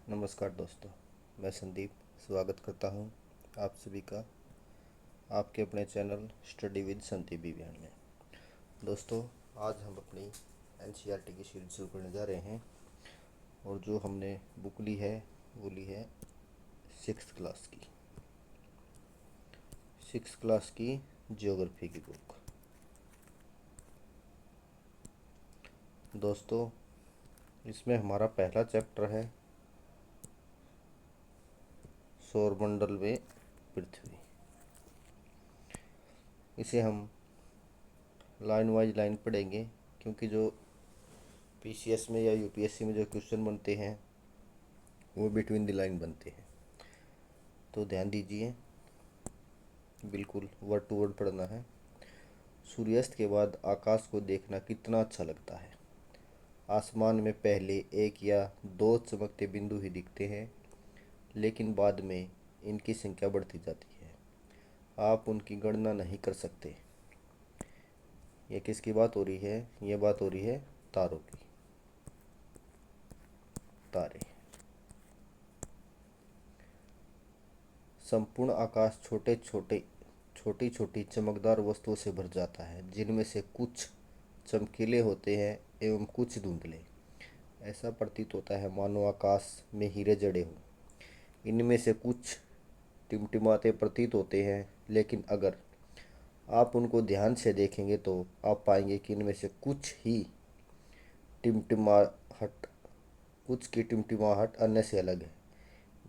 नमस्कार दोस्तों, मैं संदीप स्वागत करता हूं आप सभी का आपके अपने चैनल स्टडी विद संदीप विज्ञान में। दोस्तों, आज हम अपनी एनसीईआरटी की सीरीज शुरू करने जा रहे हैं और जो हमने बुक ली है वो ली है सिक्स क्लास की ज्योग्राफी की बुक। दोस्तों, इसमें हमारा पहला चैप्टर है सौरमंडल में पृथ्वी। इसे हम लाइन वाइज लाइन पढ़ेंगे क्योंकि जो पीसीएस में या यूपीएससी में जो क्वेश्चन बनते हैं वो बिटवीन द लाइन बनते हैं, तो ध्यान दीजिए, बिल्कुल वर्ड टू वर्ड पढ़ना है। सूर्यास्त के बाद आकाश को देखना कितना अच्छा लगता है। आसमान में पहले एक या दो चमकते बिंदु ही दिखते हैं, लेकिन बाद में इनकी संख्या बढ़ती जाती है। आप उनकी गणना नहीं कर सकते। ये किसकी बात हो रही है? ये बात हो रही है तारों की। तारे। संपूर्ण आकाश छोटी छोटी चमकदार वस्तुओं से भर जाता है, जिनमें से कुछ चमकीले होते हैं एवं कुछ धुंधले। ऐसा प्रतीत होता है मानो आकाश में हीरे जड़े हों। इनमें से कुछ टिमटिमाते प्रतीत होते हैं, लेकिन अगर आप उनको ध्यान से देखेंगे तो आप पाएंगे कि इनमें से टिमटिमाहट कुछ की टिमटिमाहट अन्य से अलग है।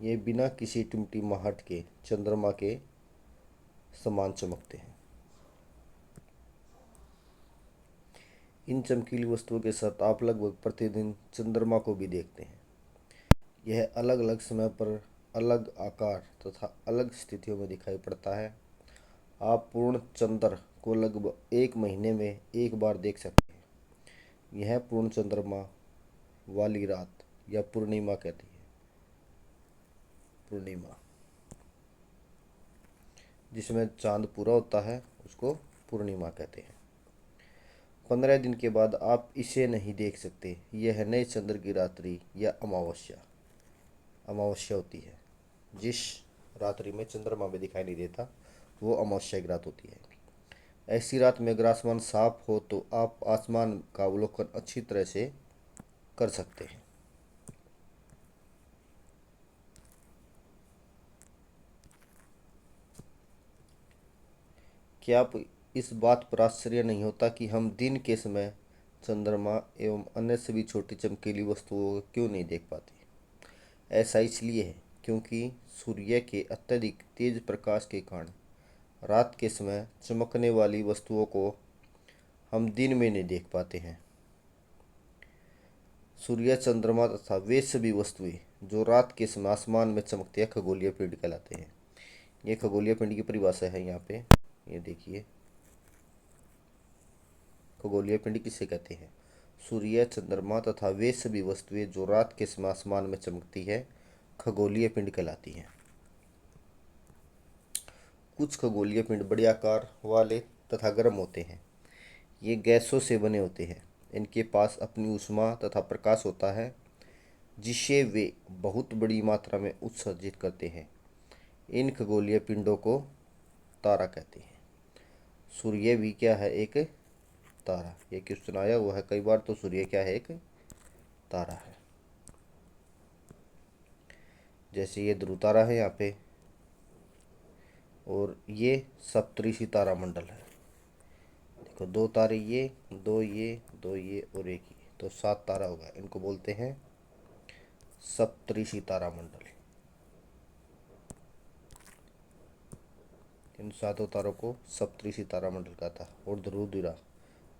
ये बिना किसी टिमटिमाहट के चंद्रमा के समान चमकते हैं। इन चमकीली वस्तुओं के साथ आप लगभग प्रतिदिन चंद्रमा को भी देखते हैं। यह अलग अलग समय पर अलग आकार तथा अलग स्थितियों में दिखाई पड़ता है। आप पूर्ण चंद्र को लगभग एक महीने में एक बार देख सकते हैं। यह पूर्ण चंद्रमा वाली रात या पूर्णिमा कहती है। पूर्णिमा जिसमें चांद पूरा होता है उसको पूर्णिमा कहते हैं। 15 दिन के बाद आप इसे नहीं देख सकते। यह नए चंद्र की रात्रि या अमावस्या होती है। जिस रात्रि में चंद्रमा में दिखाई नहीं देता वो अमावस्या की रात होती है। ऐसी रात में अगर आसमान साफ हो तो आप आसमान का अवलोकन अच्छी तरह से कर सकते हैं। क्या आप इस बात पर आश्चर्य नहीं होता कि हम दिन के समय चंद्रमा एवं अन्य सभी छोटी चमकीली वस्तुओं को क्यों नहीं देख पाते? ऐसा इसलिए है क्योंकि सूर्य के अत्यधिक तेज प्रकाश के कारण रात के समय चमकने वाली वस्तुओं को हम दिन में नहीं देख पाते हैं। सूर्य, चंद्रमा तथा वे सभी वस्तुएं जो रात के समय आसमान में चमकती है खगोलीय पिंड कहलाते हैं। ये खगोलीय पिंड की परिभाषा है यहाँ पे, ये देखिए। खगोलीय पिंड किसे कहते हैं? सूर्य, चंद्रमा तथा वे सभी वस्तुएं जो रात के समय आसमान में चमकती है खगोलीय पिंड कहलाती हैं। कुछ खगोलीय पिंड बड़े आकार वाले तथा गर्म होते हैं। ये गैसों से बने होते हैं। इनके पास अपनी ऊष्मा तथा प्रकाश होता है, जिसे वे बहुत बड़ी मात्रा में उत्सर्जित करते हैं। इन खगोलीय पिंडों को तारा कहते हैं। सूर्य भी क्या है? एक तारा। ये क्वेश्चन आया हुआ है कई बार, तो सूर्य क्या है? एक तारा है। जैसे ये ध्रुव तारा है यहाँ पे, और ये सप्तऋषि तारा मंडल है। देखो, दो तारे, ये दो, ये दो, ये और एक ये, तो 7 तारा होगा। इनको बोलते हैं सप्तऋषि तारा मंडल। इन 7 तारों को सप्तऋषि तारा मंडल कहता है। और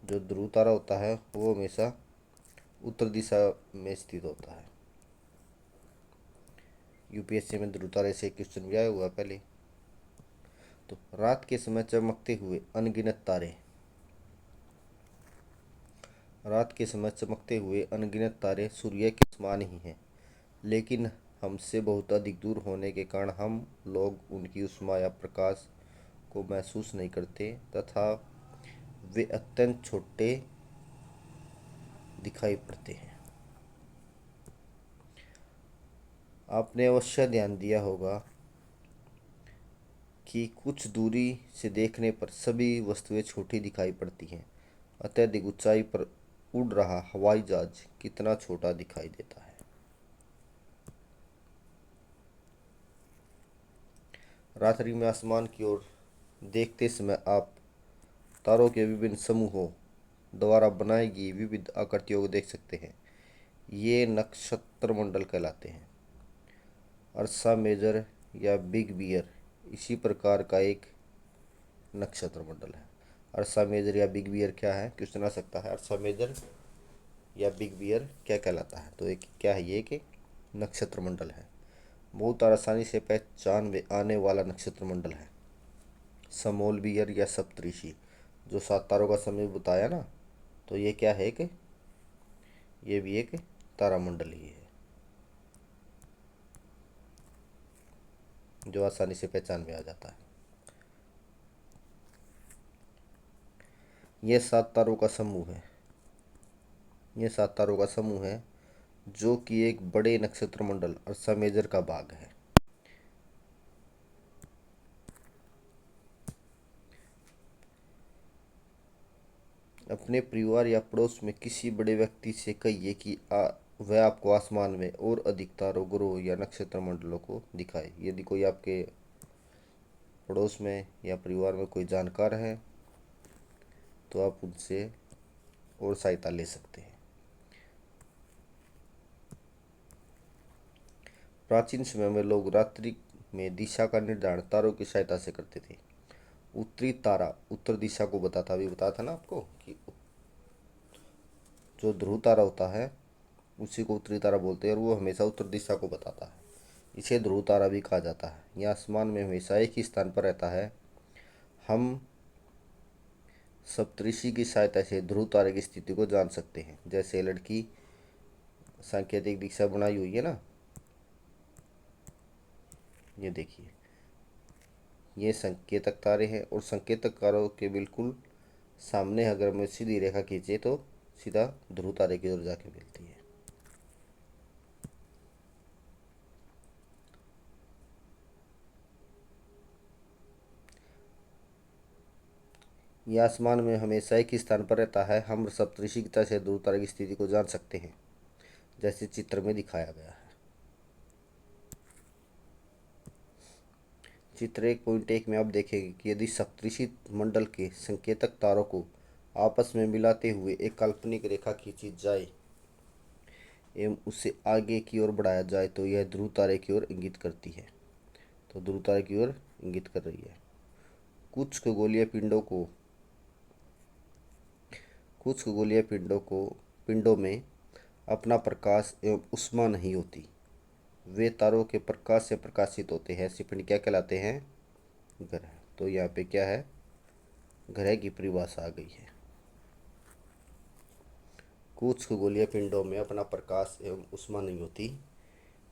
जो ध्रुव तारा होता है वो हमेशा उत्तर दिशा में स्थित होता है। यूपीएससी में ध्रुव तारे से क्वेश्चन भी आया हुआ पहले। तो रात के समय चमकते हुए अनगिनत तारे। रात के समय चमकते हुए अनगिनत तारे सूर्य के समान ही हैं, लेकिन हमसे बहुत अधिक दूर होने के कारण हम लोग उनकी ऊष्मा या प्रकाश को महसूस नहीं करते तथा वे अत्यंत छोटे दिखाई पड़ते हैं। आपने अवश्य ध्यान दिया होगा कि कुछ दूरी से देखने पर सभी वस्तुएं छोटी दिखाई पड़ती हैं। अत्यधिक ऊंचाई पर उड़ रहा हवाई जहाज कितना छोटा दिखाई देता है। रात्रि में आसमान की ओर देखते समय आप तारों के विभिन्न समूहों द्वारा बनाई गई विविध आकृतियों को देख सकते हैं। ये नक्षत्र मंडल कहलाते हैं। अर्सा मेजर या बिग बियर इसी प्रकार का एक नक्षत्र मंडल है। अर्सा मेजर या बिग बियर क्या है, क्वेश्चन आ सकता है। अर्सा मेजर या बिग बियर क्या कहलाता है, तो एक क्या है, ये कि नक्षत्र मंडल है। बहुत आसानी से पहचान में आने वाला नक्षत्र मंडल है। समोल बियर या सप्तऋषि, जो 7 तारों का समूह बताया ना, तो ये क्या है कि ये भी एक तारामंडल ही है, जो आसानी से पहचान में आ जाता है। ये 7 तारों का समूह है। ये 7 तारों का समूह है जो कि एक बड़े नक्षत्र मंडल अर्सा मेजर का भाग है। अपने परिवार या पड़ोस में किसी बड़े व्यक्ति से कहिए कि वह आपको आसमान में और अधिक तारों, ग्रहों या नक्षत्र मंडलों को दिखाए। यदि कोई आपके पड़ोस में या परिवार में कोई जानकार है तो आप उनसे और सहायता ले सकते हैं। प्राचीन समय में लोग रात्रि में दिशा का निर्धारण तारों की सहायता से करते थे। उत्तरी तारा उत्तर दिशा को बताता, अभी बताया था ना आपको कि जो ध्रुव तारा होता है उसी को उत्तरी तारा बोलते हैं, और वो हमेशा उत्तर दिशा को बताता है। इसे ध्रुव तारा भी कहा जाता है। यह आसमान में हमेशा एक ही स्थान पर रहता है। हम सप्तऋषि की सहायता से ध्रुव तारे की स्थिति को जान सकते हैं। जैसे लड़की सांकेतिक दिशा बनाई हुई है ना, ये देखिए, ये संकेतक तारे हैं, और संकेतक तारों के बिल्कुल सामने अगर मैं सीधी रेखा खींचे तो सीधा ध्रुव तारे की ओर जाके मिलती है। यह आसमान में हमेशा एक ही स्थान पर रहता है। हम सप्तऋषि की तरह से ध्रुव तारे की स्थिति को जान सकते हैं, जैसे चित्र में दिखाया गया है। चित्र 1.1 में आप देखेंगे कि यदि सप्तऋषि मंडल के संकेतक तारों को आपस में मिलाते हुए एक काल्पनिक रेखा खींची जाए एवं उसे आगे की ओर बढ़ाया जाए तो यह ध्रुव तारे की ओर इंगित करती है। तो ध्रुव तारे की ओर इंगित कर रही है। कुछ खगोलीय पिंडों को कुछ खगोलीय पिंडों में अपना प्रकाश एवं ऊष्मा नहीं होती। वे तारों के प्रकाश से प्रकाशित होते हैं। ऐसे पिंड क्या कहलाते हैं, ग्रह। तो यहाँ पे क्या है, ग्रह की परिभाषा आ गई है। कुछ खगोलीय पिंडों में अपना प्रकाश एवं ऊष्मा नहीं होती,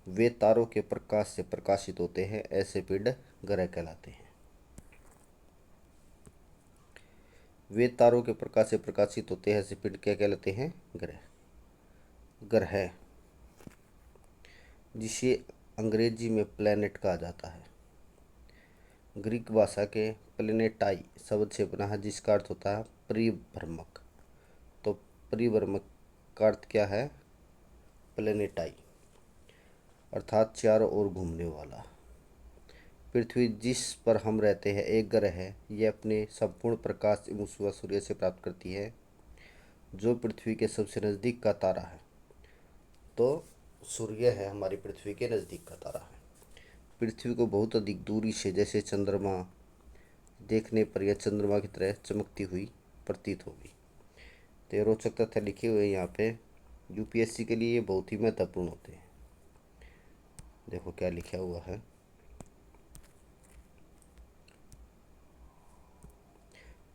वे तारों के प्रकाश से प्रकाशित होते हैं। ऐसे पिंड ग्रह कहलाते हैं। वे तारों के प्रकाश से प्रकाशित होते हैं, ऐसे पिंड क्या कहलाते हैं, ग्रह। ग्रह जिसे अंग्रेजी में प्लैनेट कहा जाता है। ग्रीक भाषा के प्लेनेटाई शब्द से बना है, जिसका अर्थ होता है परिभ्रमक। तो परिभ्रमक का अर्थ क्या है, प्लेनेटाई, अर्थात चारों ओर घूमने वाला। पृथ्वी जिस पर हम रहते हैं एक ग्रह है। यह अपने संपूर्ण प्रकाश एवं ऊष्मा सूर्य से प्राप्त करती है, जो पृथ्वी के सबसे नज़दीक का तारा है। तो सूर्य है हमारी पृथ्वी के नज़दीक का तारा है। पृथ्वी को बहुत अधिक दूरी से जैसे चंद्रमा देखने पर यह चंद्रमा की तरह चमकती हुई प्रतीत होगी। तो रोचक तथ्य लिखे हुए यहाँ पे यूपीएससी के लिए ये बहुत ही महत्वपूर्ण होते हैं। देखो क्या लिखा हुआ है,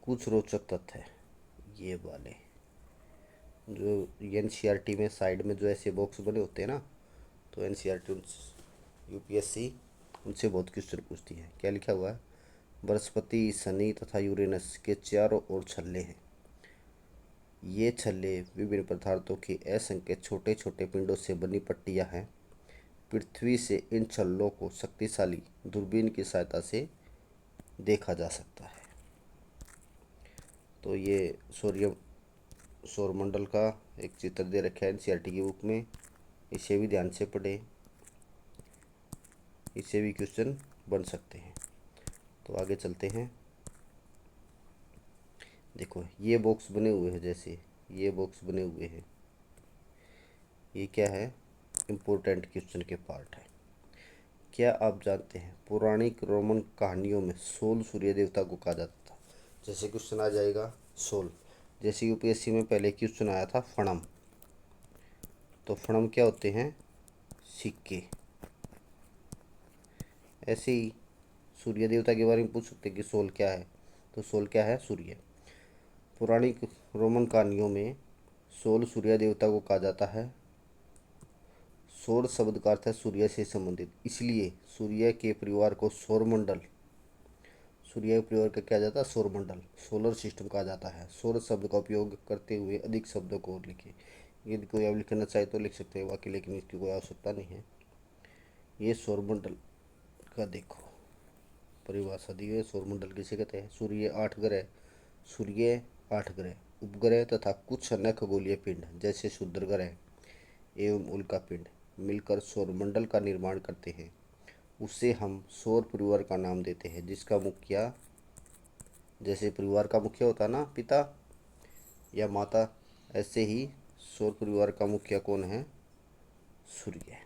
कुछ रोचक तथ्य ये वाले जो एनसीईआरटी में साइड में जो ऐसे बॉक्स बने होते हैं ना, तो एनसीईआरटी यूपीएससी उनसे बहुत क्वेश्चन पूछती है। क्या लिखा हुआ है, बृहस्पति, शनि तथा यूरेनस के चारों ओर छल्ले हैं। ये छल्ले विभिन्न पदार्थों की असंख्य छोटे छोटे पिंडों से बनी पट्टियां हैं। पृथ्वी से इन छल्लों को शक्तिशाली दूरबीन की सहायता से देखा जा सकता है। तो ये सौरमंडल का एक चित्र दे रखा है एनसीईआरटी की बुक में, इसे भी ध्यान से पढ़ें, इससे भी क्वेश्चन बन सकते हैं। तो आगे चलते हैं। देखो ये बॉक्स बने हुए हैं, जैसे ये बॉक्स बने हुए हैं, ये क्या है, इम्पोर्टेंट क्वेश्चन के पार्ट है। क्या आप जानते हैं पौराणिक रोमन कहानियों में सोल सूर्य देवता को कहा जाता था। जैसे क्वेश्चन आ जाएगा सोल, जैसे यूपीएससी में पहले क्वेश्चन आया था फणम, तो फणम क्या होते हैं, सिक्के। ऐसे ही सूर्य देवता के बारे में पूछ सकते हैं कि सोल क्या है, तो सोल क्या है, सूर्य। पौराणिक रोमन कहानियों में सोल सूर्य देवता को कहा जाता है। सौर शब्द का अर्थ है सूर्य से संबंधित, इसलिए सूर्य के परिवार को सौरमंडल, सूर्य के परिवार का क्या जाता है, सौरमंडल, सोलर सिस्टम कहा जाता है। सौर शब्द का उपयोग करते हुए अधिक शब्दों को लिखे। यदि कोई आप लिखना चाहे तो लिख सकते हैं वाक्य, लेकिन इसकी कोई आवश्यकता नहीं है। ये सौरमंडल का देखो परिभाषा दी है। सौरमंडल किसे कहते हैं, सूर्य 8 ग्रह, सूर्य 8 ग्रह, उपग्रह तथा कुछ अन्य खगोलीय पिंड जैसे क्षुद्र ग्रह एवं उल्का पिंड मिलकर सौरमंडल का निर्माण करते हैं। उसे हम सौर परिवार का नाम देते हैं, जिसका मुखिया, जैसे परिवार का मुखिया होता है ना पिता या माता, ऐसे ही सौर परिवार का मुखिया कौन है, सूर्य।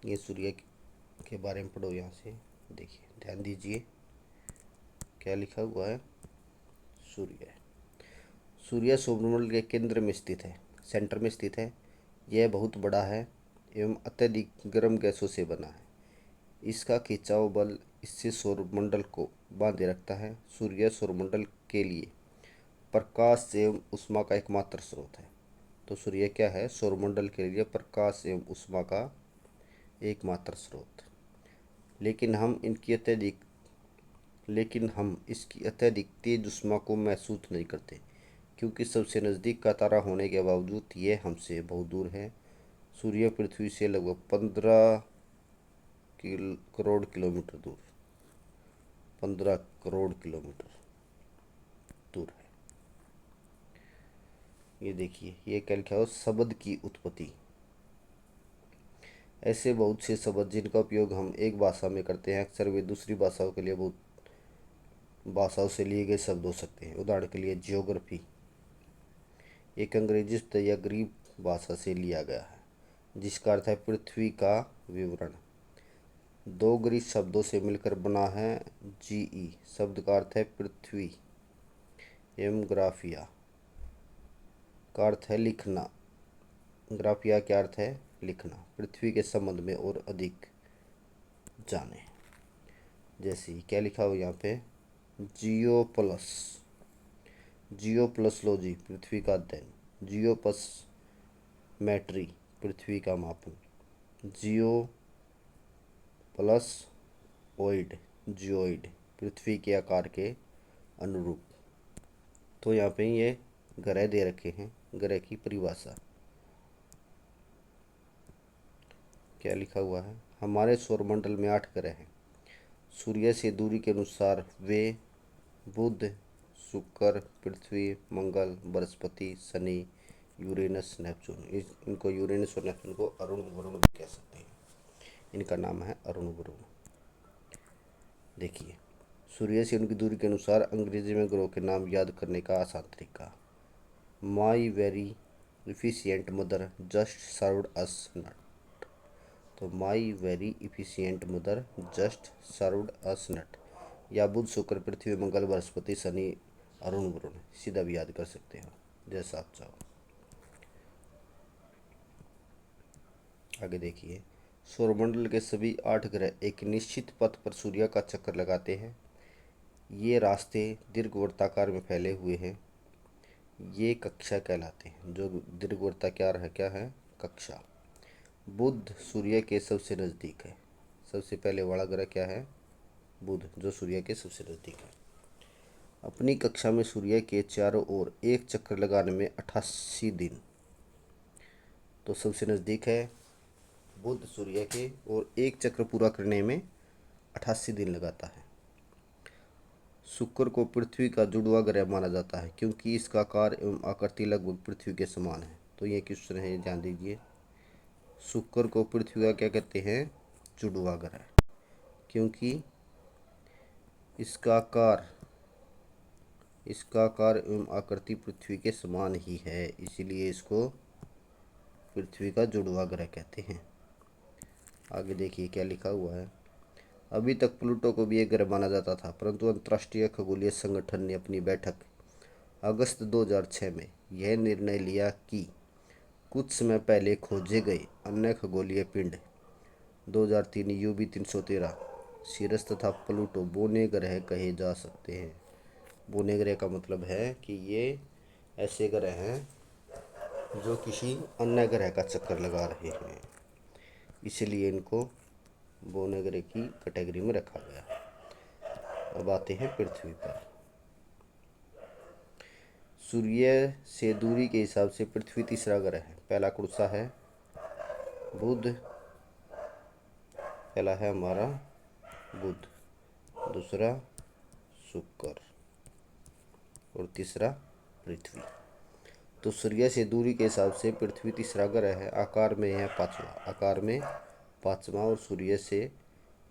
ये सूर्य के बारे में पढ़ो, यहाँ से देखिए, ध्यान दीजिए क्या लिखा हुआ है, सूर्य। सूर्य सौरमंडल के केंद्र में स्थित है, सेंटर में स्थित है। यह बहुत बड़ा है एवं अत्यधिक गर्म गैसों से बना है। इसका खिंचाव बल इससे सौरमंडल को बांधे रखता है। सूर्य सौरमंडल के लिए प्रकाश एवं ऊष्मा का एकमात्र स्रोत है। तो सूर्य क्या है, सौरमंडल के लिए प्रकाश एवं ऊष्मा का एकमात्र स्रोत। लेकिन हम इसकी अत्यधिक तेज ऊष्मा को महसूस नहीं करते, क्योंकि सबसे नज़दीक का तारा होने के बावजूद यह हमसे बहुत दूर है। सूर्य पृथ्वी से लगभग 15 करोड़ किलोमीटर दूर, 15 करोड़ किलोमीटर दूर है। ये देखिए, ये क्या लिखा है, शब्द की उत्पत्ति। ऐसे बहुत से शब्द जिनका उपयोग हम एक भाषा में करते हैं, अक्सर वे दूसरी भाषाओं के लिए बहुत भाषाओं से लिए गए शब्द हो सकते हैं। उदाहरण के लिए जियोग्राफी एक अंग्रेजी शब्द या ग्रीक भाषा से लिया गया है, जिसका अर्थ है पृथ्वी का विवरण। दो ग्रीक शब्दों से मिलकर बना है जीई, शब्द का अर्थ है पृथ्वी एवं ग्राफिया का अर्थ है लिखना। ग्राफिया क्या अर्थ है, लिखना। पृथ्वी के संबंध में और अधिक जाने। जैसे क्या लिखा हुआ यहाँ पे, जियोप्लस, जियोप्लसलॉजी पृथ्वी का अध्ययन, जियोपस मैट्री पृथ्वी का मापन, जियो प्लस ओइड, जियोइड पृथ्वी के आकार के अनुरूप। तो यहाँ पे ये ग्रह दे रखे हैं, ग्रह की परिभाषा क्या लिखा हुआ है, हमारे सौरमंडल में 8 ग्रह हैं। सूर्य से दूरी के अनुसार वे बुध, शुक्र, पृथ्वी, मंगल, बृहस्पति, शनि, यूरेनस, नेपच्यून। इनको यूरेनस और नेपच्यून को अरुण वरुण भी कह सकते हैं, इनका नाम है अरुण वरुण। देखिए, सूर्य से उनकी दूरी के अनुसार अंग्रेजी में ग्रहों के नाम याद करने का आसान तरीका। My very efficient mother just served us nut. तो my very efficient mother just served us nut, या बुध, शुक्र, पृथ्वी, मंगल, बृहस्पति, शनि, अरुण वरुण, सीधा भी याद कर सकते हो जैसा आप चाहो। आगे देखिए, सौरमंडल के सभी 8 ग्रह एक निश्चित पथ पर सूर्य का चक्कर लगाते हैं। ये रास्ते दीर्घवृत्ताकार में फैले हुए हैं, ये कक्षा कहलाते हैं। जो दीर्घवृत्ताकार है क्या है, कक्षा। बुध सूर्य के सबसे नज़दीक है, सबसे पहले वाला ग्रह क्या है, बुध, जो सूर्य के सबसे नज़दीक है। अपनी कक्षा में सूर्य के चारों ओर एक चक्कर लगाने में 88 दिन तो सबसे नज़दीक है बुध सूर्य के, और एक चक्र पूरा करने में 88 दिन लगाता है। शुक्र को पृथ्वी का जुड़वा ग्रह माना जाता है क्योंकि इसका आकार एवं आकृति लगभग पृथ्वी के समान है। तो ये क्वेश्चन है, ध्यान दीजिए। शुक्र को पृथ्वी का क्या कहते हैं? जुड़वा ग्रह, क्योंकि इसका आकार एवं आकृति पृथ्वी के समान ही है, इसीलिए इसको पृथ्वी का जुड़वा ग्रह कहते हैं। आगे देखिए क्या लिखा हुआ है। अभी तक प्लूटो को भी एक ग्रह माना जाता था, परंतु अंतर्राष्ट्रीय खगोलीय संगठन ने अपनी बैठक अगस्त 2006 में यह निर्णय लिया कि कुछ समय पहले खोजे गए अन्य खगोलीय पिंड 2003 यूबी 313 सीरस तथा प्लूटो बोने ग्रह कहे जा सकते हैं। बोने ग्रह का मतलब है कि ये ऐसे ग्रह हैं जो किसी अन्य ग्रह का चक्कर लगा रहे हैं, इसलिए इनको बोने ग्रह की कैटेगरी में रखा गया। अब आते हैं पृथ्वी पर। सूर्य से दूरी के हिसाब से पृथ्वी तीसरा ग्रह है। पहला कौन सा है? बुध। पहला है हमारा बुध, दूसरा शुक्र और तीसरा पृथ्वी। तो सूर्य से दूरी के हिसाब से पृथ्वी तीसरा ग्रह है। आकार में है पाँचवा और सूर्य से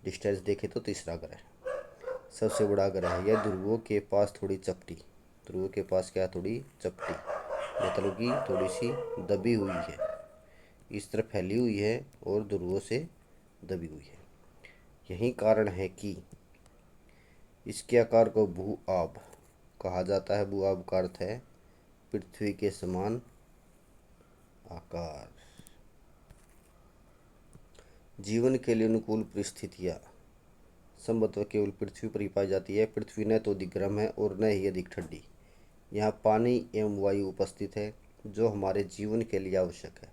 डिस्टेंस देखे तो तीसरा ग्रह है। सबसे बड़ा ग्रह है। यह ध्रुवों के पास थोड़ी चपटी, ध्रुवों के पास क्या थोड़ी चपटी, मतलब कि थोड़ी सी दबी हुई है, इस तरफ फैली हुई है और ध्रुवों से दबी हुई है। यही कारण है कि इसके आकार को भू आब कहा जाता है। भू आब का अर्थ है पृथ्वी के समान आकार। जीवन के लिए अनुकूल परिस्थितियाँ संभवतः केवल पृथ्वी पर ही पाई जाती है। पृथ्वी न तो अधिक गर्म है और न ही अधिक ठंडी। यहाँ पानी एवं वायु उपस्थित है जो हमारे जीवन के लिए आवश्यक है।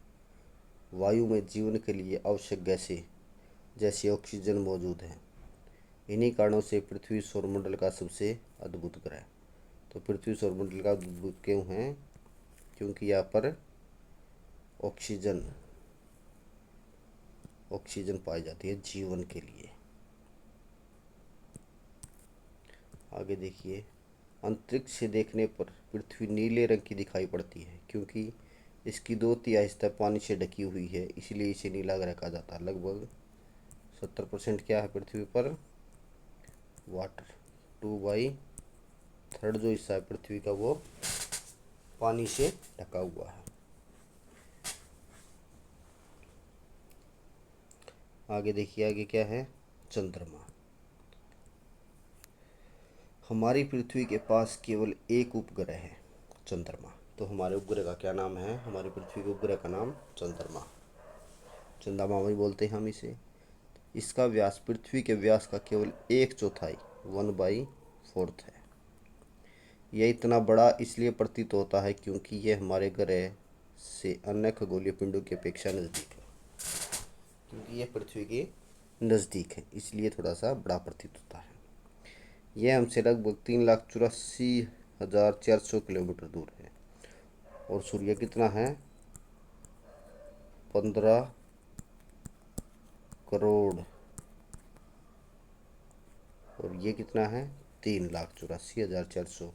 वायु में जीवन के लिए आवश्यक गैसें जैसे ऑक्सीजन मौजूद है। इन्हीं कारणों से पृथ्वी सौरमंडल का सबसे अद्भुत ग्रह। तो पृथ्वी सौरमंडल का अद्भुत क्यों है? क्योंकि यहाँ पर ऑक्सीजन पाई जाती है जीवन के लिए। आगे देखिए, अंतरिक्ष से देखने पर पृथ्वी नीले रंग की दिखाई पड़ती है क्योंकि इसकी 2/3 हिस्सा पानी से ढकी हुई है, इसलिए इसे नीला ग्रह कहा जाता है। लगभग 70% क्या है पृथ्वी पर? वाटर। 2/3 जो हिस्सा है पृथ्वी का वो पानी से ढका हुआ है। आगे देखिए, आगे क्या है? चंद्रमा। हमारी पृथ्वी के पास केवल एक उपग्रह है, चंद्रमा। तो हमारे उपग्रह का क्या नाम है? हमारी पृथ्वी के उपग्रह का नाम चंद्रमा, चंद्रमा भी बोलते हैं हम इसे। इसका व्यास पृथ्वी के व्यास का केवल 1/4 1/4 है। यह इतना बड़ा इसलिए प्रतीत होता है क्योंकि यह हमारे ग्रह से अन्य खगोलीय पिंडों की अपेक्षा नज़दीक है। क्योंकि यह पृथ्वी के नज़दीक है इसलिए थोड़ा सा बड़ा प्रतीत होता है। यह हमसे लगभग 3,84,400 किलोमीटर दूर है। और सूर्य कितना है? 15 करोड़। और ये कितना है? 3,84,400।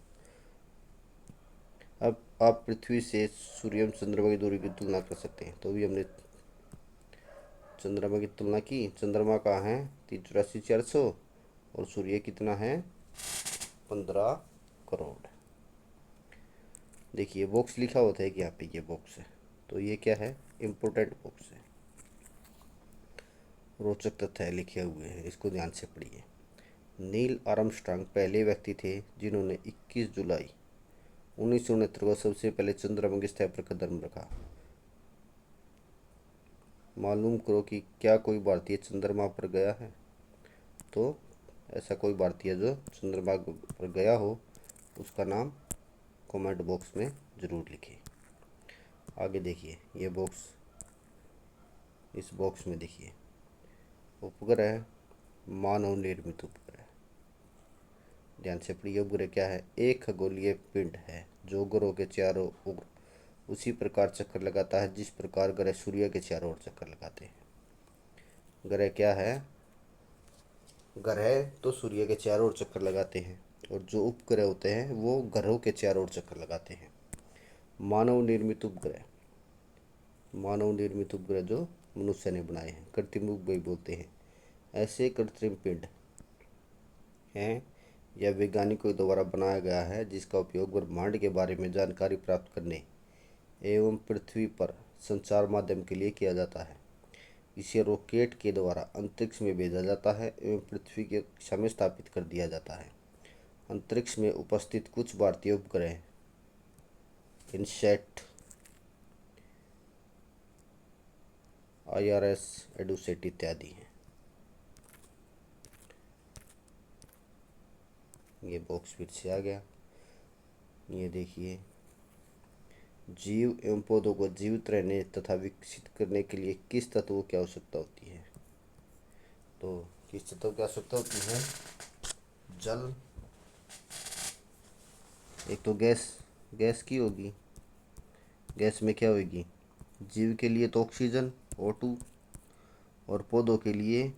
अब आप पृथ्वी से सूर्य एवं चंद्रमा की दूरी की तुलना कर सकते हैं। तो भी हमने चंद्रमा की तुलना की। चंद्रमा कहाँ है? 3,84,400 और सूर्य कितना है? 15 करोड़। देखिए बॉक्स लिखा होता है कि यहाँ पे ये बॉक्स है, तो ये क्या है? इम्पोर्टेंट बॉक्स है। रोचक तथ्य लिखे हुए हैं, इसको ध्यान से पढ़िए। नील आर्मस्ट्रांग पहले व्यक्ति थे जिन्होंने 21 जुलाई 1969 को सबसे पहले चंद्रमा की सतह पर कदम रखा। मालूम करो कि क्या कोई भारतीय चंद्रमा पर गया है। तो ऐसा कोई भारतीय जो चंद्रमा पर गया हो उसका नाम कमेंट बॉक्स में ज़रूर लिखिए। आगे देखिए ये बॉक्स, इस बॉक्स में देखिए उपग्रह, मानव निर्मित उपग्रह। ध्यान से पढ़िए। उपग्रह क्या है? एक खगोलीय पिंड है जो ग्रहों के चारों ओर उसी प्रकार चक्कर लगाता है जिस प्रकार ग्रह सूर्य के चारों ओर चक्कर लगाते हैं। ग्रह क्या है? ग्रह तो सूर्य के चारों ओर चक्कर लगाते हैं, और जो उपग्रह होते हैं वो ग्रहों के चारों ओर चक्कर लगाते हैं। मानव निर्मित उपग्रह, मानव निर्मित उपग्रह जो मनुष्य ने बनाए हैं, कृत्रिम उपग्रह बोलते हैं। ऐसे कृत्रिम पिंड हैं या वैज्ञानिकों द्वारा बनाया गया है जिसका उपयोग ब्रह्मांड के बारे में जानकारी प्राप्त करने एवं पृथ्वी पर संचार माध्यम के लिए किया जाता है। इसे रॉकेट के द्वारा अंतरिक्ष में भेजा जाता है एवं पृथ्वी की कक्षा में स्थापित कर दिया जाता है। अंतरिक्ष में उपस्थित कुछ भारतीय उपग्रह इनसैट, IRS, एडुसेट इत्यादि हैं। ये बॉक्स फिर से आ गया। ये देखिए, जीव एवं पौधों को जीवित रहने तथा विकसित करने के लिए किस तत्वों की आवश्यकता होती है? तो किस तत्व की आवश्यकता होती है? जल, एक तो गैस, गैस की होगी। गैस में क्या होगी? जीव के लिए तो ऑक्सीजन O2, और पौधों के लिए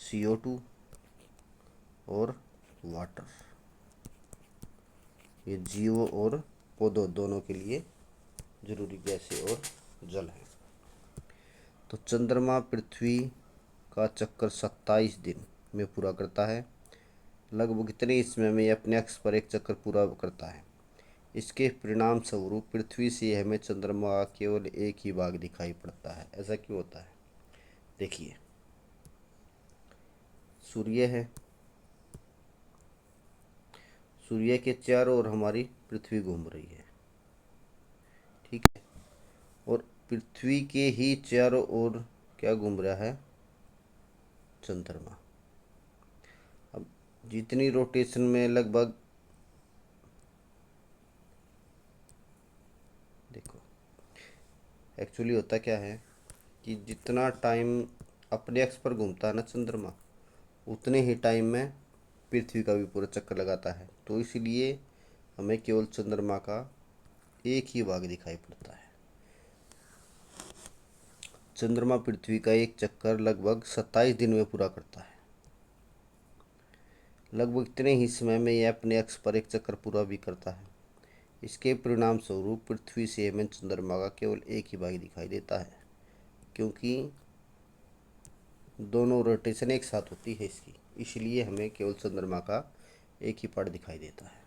CO2 और वाटर। ये जीव और पौधों दोनों के लिए जरूरी गैसें और जल है। तो चंद्रमा पृथ्वी का चक्कर 27 दिन में पूरा करता है। लगभग इतने समय में यह अपने अक्ष पर एक चक्कर पूरा करता है। इसके परिणाम स्वरूप पृथ्वी से हमें चंद्रमा का केवल एक ही भाग दिखाई पड़ता है। ऐसा क्यों होता है? देखिए, सूर्य है, सूर्य के चारों ओर हमारी पृथ्वी घूम रही है, ठीक है, और पृथ्वी के ही चारों ओर क्या घूम रहा है? चंद्रमा। अब जितनी रोटेशन में लगभग, देखो एक्चुअली होता क्या है कि जितना टाइम अपने अक्ष पर घूमता है ना चंद्रमा, उतने ही टाइम में पृथ्वी का भी पूरा चक्कर लगाता है। तो इसलिए हमें केवल चंद्रमा का एक ही भाग दिखाई पड़ता है। चंद्रमा पृथ्वी का एक चक्कर लगभग 27 दिन में पूरा करता है। लगभग इतने ही समय में यह अपने अक्ष पर एक चक्कर पूरा भी करता है। इसके परिणाम स्वरूप पृथ्वी से हमें चंद्रमा का केवल एक ही भाग दिखाई देता है, क्योंकि दोनों रोटेशन एक साथ होती है इसकी, इसलिए हमें केवल चंद्रमा का एक ही पार्ट दिखाई देता है।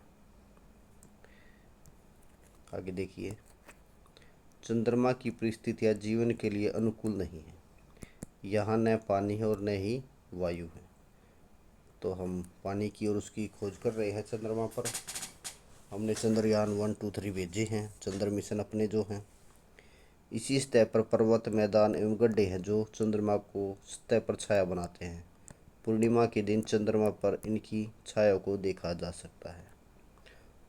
आगे देखिए, चंद्रमा की परिस्थितियाँ जीवन के लिए अनुकूल नहीं है। यहाँ न पानी है और न ही वायु है। तो हम पानी की और उसकी खोज कर रहे हैं चंद्रमा पर। हमने चंद्रयान 1, 2, 3 भेजे हैं, चंद्र मिशन अपने जो हैं। इसी सतह पर पर्वत, मैदान एवं गड्ढे हैं जो चंद्रमा को सतह पर छाया बनाते हैं। पूर्णिमा के दिन चंद्रमा पर इनकी छाया को देखा जा सकता है।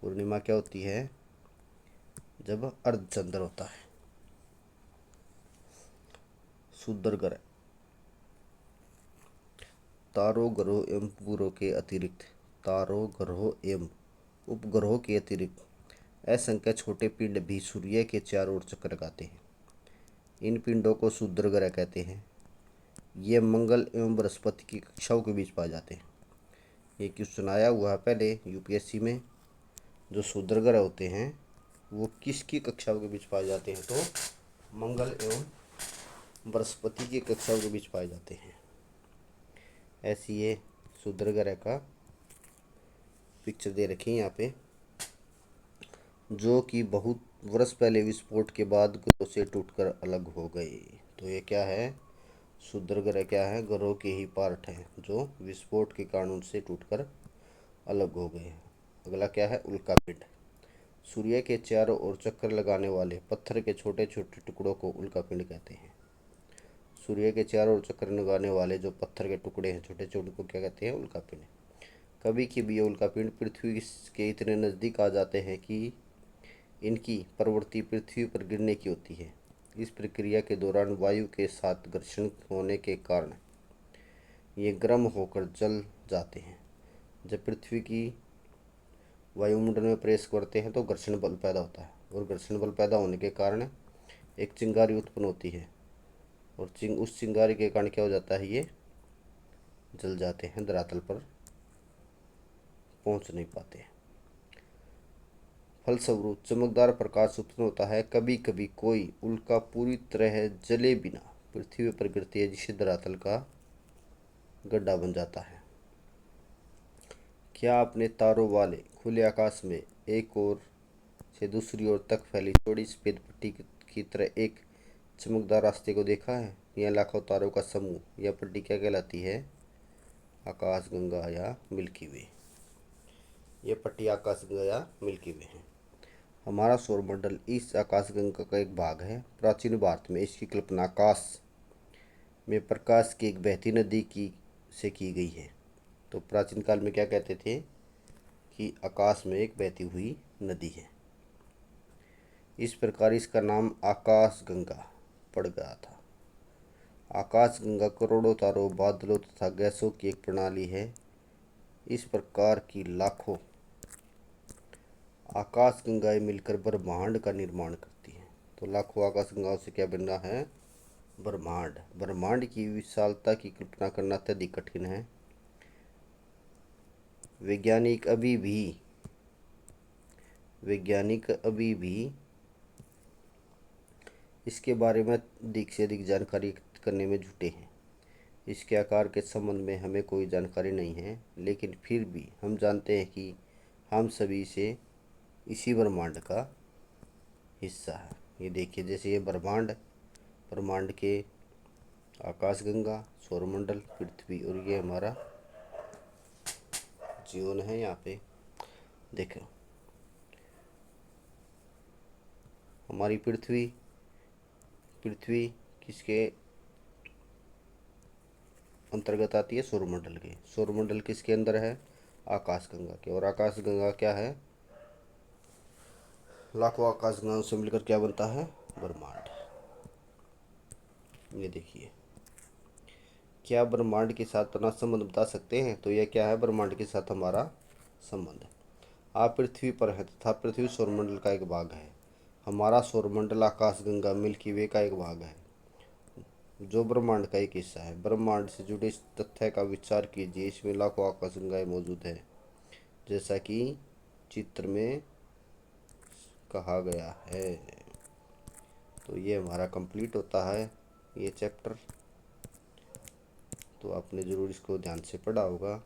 पूर्णिमा क्या होती है? जब अर्धचंद्र होता है। क्षुद्र ग्रह, तारों, ग्रहों एवं उपग्रहों के अतिरिक्त, तारों, ग्रहों एवं उपग्रहों के अतिरिक्त असंख्य छोटे पिंड भी सूर्य के चारों ओर चक्कर लगाते हैं। इन पिंडों को क्षुद्र ग्रह कहते हैं। ये मंगल एवं बृहस्पति की कक्षाओं के बीच पाए जाते हैं। ये क्वेश्चन आया हुआ है पहले यूपीएससी में। जो क्षुद्र ग्रह होते हैं वो किसकी कक्षाओं के बीच पाए जाते हैं? तो मंगल एवं बृहस्पति की कक्षाओं के बीच पाए जाते हैं। ऐसी ये क्षुद्र ग्रह का पिक्चर दे रखी है यहाँ पे, जो कि बहुत वर्ष पहले विस्फोट के बाद ग्रहों से टूटकर अलग हो गए। तो ये क्या है? क्षुद्र ग्रह क्या है? ग्रहों के ही पार्ट हैं जो विस्फोट के कारण उनसे टूटकर अलग हो गए हैं। अगला क्या है? उल्कापिंड। सूर्य के चारों ओर चक्कर लगाने वाले पत्थर के छोटे छोटे टुकड़ों को उल्कापिंड कहते हैं। सूर्य के चारों ओर चक्कर लगाने वाले जो पत्थर के टुकड़े हैं छोटे छोटे, को क्या कहते हैं? उल्कापिंड। कभी कभी ये उल्कापिंड पृथ्वी के इतने नज़दीक आ जाते हैं कि इनकी प्रवृत्ति पृथ्वी पर गिरने की होती है। इस प्रक्रिया के दौरान वायु के साथ घर्षण होने के कारण ये गर्म होकर जल जाते हैं। जब पृथ्वी की वायुमंडल में प्रेस करते हैं तो घर्षण बल पैदा होता है, और घर्षण बल पैदा होने के कारण एक चिंगारी उत्पन्न होती है, और उस चिंगारी के कारण क्या हो जाता है, ये जल जाते हैं, धरातल पर पहुंच नहीं पाते। फलस्वरूप चमकदार प्रकाश उत्पन्न होता है। कभी कभी कोई उल्का पूरी तरह जले बिना पृथ्वी पर गिरती है, जिससे धरातल का गड्ढा बन जाता है। क्या आपने तारों वाले खुले आकाश में एक ओर से दूसरी ओर तक फैली चौड़ी सफेद पट्टी की तरह एक चमकदार रास्ते को देखा है? यह लाखों तारों का समूह, यह पट्टी क्या कहलाती है? आकाशगंगा या मिल्की वे। यह पट्टी आकाशगंगा या मिल्की वे है। हमारा सौरमंडल इस आकाशगंगा का एक भाग है। प्राचीन भारत में इसकी कल्पना आकाश में प्रकाश की एक बहती नदी की से की गई है। तो प्राचीन काल में क्या कहते थे कि आकाश में एक बहती हुई नदी है। इस प्रकार इसका नाम आकाशगंगा पड़ गया था। आकाशगंगा करोड़ों तारों, बादलों तथा गैसों की एक प्रणाली है। इस प्रकार की लाखों आकाशगंगाएं मिलकर ब्रह्मांड का निर्माण करती हैं। तो लाखों आकाशगंगाओं से क्या बनना है? ब्रह्मांड। ब्रह्मांड की विशालता की कल्पना करना अत्यधिक कठिन है। वैज्ञानिक अभी भी इसके बारे में अधिक से अधिक जानकारी करने में जुटे हैं। इसके आकार के संबंध में हमें कोई जानकारी नहीं है, लेकिन फिर भी हम जानते हैं कि हम सभी से इसी ब्रह्मांड का हिस्सा है। ये देखिए, जैसे ये ब्रह्मांड के आकाशगंगा, सौरमंडल, पृथ्वी, और ये हमारा जीवन है। यहाँ पे देखो, हमारी पृथ्वी किसके अंतर्गत आती है? सौरमंडल के। सौरमंडल किसके अंदर है? आकाशगंगा के। और आकाशगंगा क्या है? लाखों आकाशगंगाओं से मिलकर क्या बनता है? ब्रह्मांड। ये देखिए, क्या ब्रह्मांड के साथ अपना संबंध बता सकते हैं? तो यह क्या है? ब्रह्मांड के साथ हमारा संबंध। आप पृथ्वी पर हैं तथा पृथ्वी सौरमंडल का एक भाग है। हमारा सौरमंडल आकाशगंगा मिल्की वे का एक भाग है, जो ब्रह्मांड का एक हिस्सा है। ब्रह्मांड से जुड़े इस तथ्य का विचार कीजिए। इसमें लाखों आकाशगंगाएं मौजूद है, जैसा कि चित्र में कहा गया है। तो ये हमारा कंप्लीट होता है ये चैप्टर। तो आपने ज़रूर इसको ध्यान से पढ़ा होगा।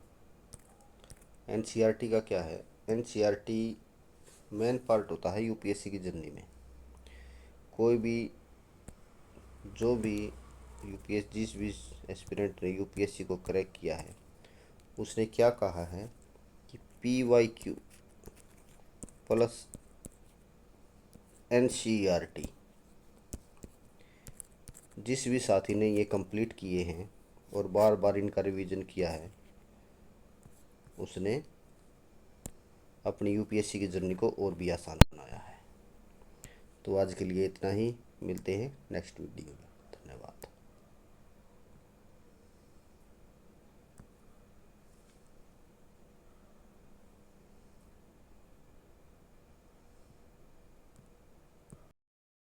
एनसीईआरटी का क्या है? एनसीईआरटी मेन पार्ट होता है यूपीएससी की जर्नी में। कोई भी जो भी जिस भी एस्पिरेंट ने यूपीएससी को क्रैक किया है, उसने क्या कहा है कि PYQ प्लस एनसीईआरटी। जिस भी साथी ने ये कंप्लीट किए हैं और बार बार इनका रिवीजन किया है, उसने अपनी यूपीएससी की जर्नी को और भी आसान बनाया है। तो आज के लिए इतना ही। मिलते हैं नेक्स्ट वीडियो में।